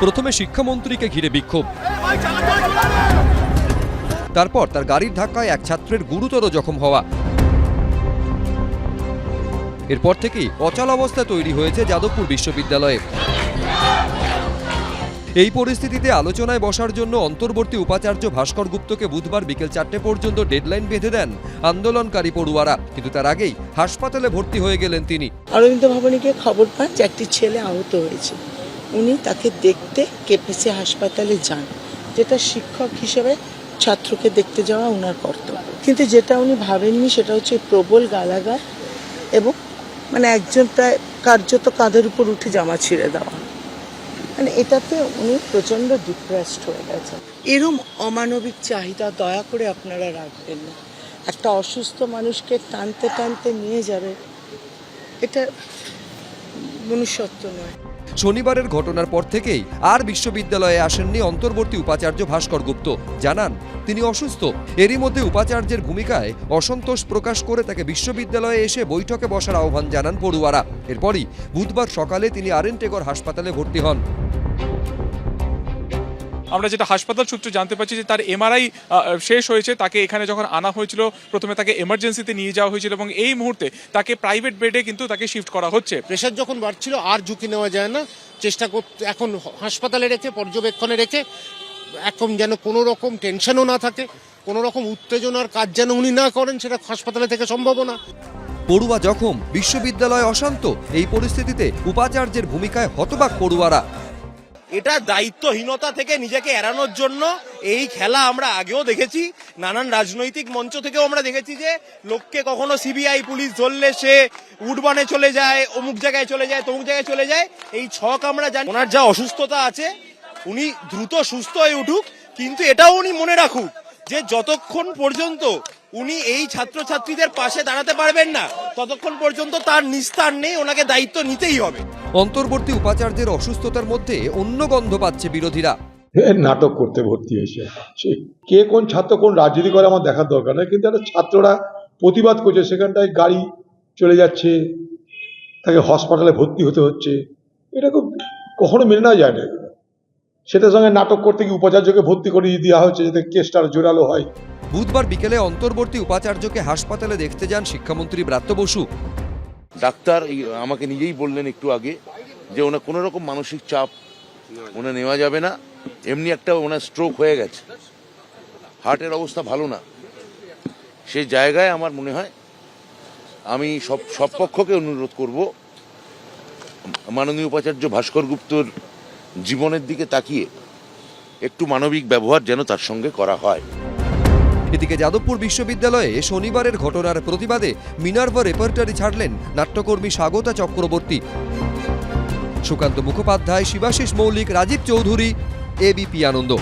প্রথমে শিক্ষামন্ত্রীকে ঘিরে বিক্ষোভ, তারপর তার গাড়ির ধাক্কায় এক ছাত্রের গুরুতর জখম হওয়া। এরপর থেকেই অচল অবস্থা তৈরি হয়েছে যাদবপুর বিশ্ববিদ্যালয়ে। এই পরিস্থিতিতে আলোচনায় বসার জন্য অন্তর্বর্তী উপাচার্য ভাস্কর গুপ্তকে বুধবার বিকেল 4টে পর্যন্ত ডেডলাইন বেঁধে দেন আন্দোলনকারী পড়ুয়ারা, কিন্তু তার আগেই হাসপাতালে ভর্তি হয়ে গেলেন তিনি। অরবিন্দ ভবনে গিয়ে খবর পান যে একটি ছেলে আহত হয়েছে। উনি তাকে দেখতে কেপিসি হাসপাতালে যান, যেটা শিক্ষক হিসেবে ছাত্রকে দেখতে যাওয়া ওনার কর্তব্য। কিন্তু যেটা উনি ভাবেননি সেটা হচ্ছে প্রবল গালাগাল এবং একজন প্রায় কার্যত কাঁধের উপর উঠে জামা ছিঁড়ে দেওয়া। এটাতে উনি প্রচণ্ড ডিপ্রেসড হয়ে গেছেন। এরম অমানবিক চাহিদা দয়া করে আপনারা রাখবেন না। একটা অসুস্থ মানুষকে টানতে টানতে নিয়ে যাবে, এটা মনুষ্যত্ব নয়। শনিবারের ঘটনার পর থেকেই আর বিশ্ববিদ্যালয়ে আসেননি অন্তর্বর্তী উপাচার্য ভাস্কর গুপ্ত। জানান তিনি অসুস্থ। এরই মধ্যে উপাচার্যের ভূমিকায় অসন্তোষ প্রকাশ করে তাকে বিশ্ববিদ্যালয়ে এসে বৈঠকে বসার আহ্বান জানান পড়ুয়ারা। এরপরই বুধবার সকালে তিনি আরএন-টেগর হাসপাতালে ভর্তি হন। আমরা যেটা হাসপাতাল সূত্রে জানতে পারছি যে তার এমআরআই শেষ হয়েছে। তাকে এখানে যখন আনা হয়েছিল প্রথমে তাকে এমার্জেন্সিতে নিয়ে যাওয়া হয়েছিল এবং এই মুহূর্তে তাকে প্রাইভেট বেডে কিন্তু তাকে শিফট করা হচ্ছে। প্রেশার যখন বাড়ছিল আর ঝুঁকি নেওয়া যায় না, চেষ্টা করতে এখন হাসপাতালে রেখে পর্যবেক্ষণে রেখে এখন যেন কোনো রকম টেনশনও না থাকে, কোনো রকম উত্তেজনার কাজ যেন উনি না করেন, সেটা হাসপাতালে থেকে সম্ভব না। পড়ুয়া জখম, বিশ্ববিদ্যালয় অশান্ত। এই পরিস্থিতিতে উপাচার্যের ভূমিকায় হতবাক পড়ুয়ারা। এটা দায়িত্বহীনতা থেকে নিজেকে এড়ানোর জন্য এই খেলা আমরা আগেও দেখেছি, নানান রাজনৈতিক মঞ্চ থেকেও আমরা দেখেছি যে লোককে কখনো সিবিআই পুলিশ ধরলে সে উডবানে চলে যায়, অমুক জায়গায় চলে যায়, তমুক জায়গায় চলে যায়। এই ছক আমরা জানি। ওনার যা অসুস্থতা আছে উনি দ্রুত সুস্থ হয়ে উঠুক, কিন্তু এটাও উনি মনে রাখুক যে যতক্ষণ পর্যন্ত উনি এই ছাত্রছাত্রীদের পাশে দাঁড়াতে পারবেন না ততক্ষণ পর্যন্ত তার নিস্তার নেই, ওনাকে দায়িত্ব নিতেই হবে। অন্তর্বর্তী উপাচার্যের অসুস্থতার মধ্যে অন্য গন্ধ পাচ্ছে বিরোধীরা। নাটক করতে ভর্তি হয়েছে, কে কোন ছাত্র কোন রাজনীতি করে আমার দেখার দরকার নেই, কিন্তু একটা ছাত্ররা প্রতিবাদ করছে, সেখানটায় গাড়ি চলে যাচ্ছে, তাকে হাসপাতালে ভর্তি হতে হচ্ছে। এটা কখনো মেনে নেওয়া যায় না। সেটার সঙ্গে নাটক করতে গিয়ে উপাচার্যকে ভর্তি করে দেওয়া হচ্ছে যাতে কেসটা জোরালো হয়। বুধবার বিকেলে অন্তর্বর্তী উপাচার্যকে হাসপাতালে দেখতে যান শিক্ষামন্ত্রী ব্রাত্য বসু। ডাক্তার আমাকে নিজেই বললেন একটু আগে যে ওনার কোনো রকম মানসিক চাপ ওনার নেওয়া যাবে না, এমনি একটা ওনার স্ট্রোক হয়ে গেছে, হার্টের অবস্থা ভালো না। সেই জায়গায় আমার মনে হয় আমি সব পক্ষকে অনুরোধ করব মাননীয় উপাচার্য ভাস্কর গুপ্তর জীবনের দিকে তাকিয়ে একটু মানবিক ব্যবহার যেন তার সঙ্গে করা হয়। এদিকে যাদবপুর বিশ্ববিদ্যালয়ে শনিবারের ঘটনার প্রতিবাদে মিনার্ভা রেপার্টরি ছাড়লেন নাট্যকর্মী স্বাগতা চক্রবর্তী। সুকান্ত মুখোপাধ্যায়, শিবাশিস মৌলিক, রাজীব চৌধুরী, এবিপি আনন্দ।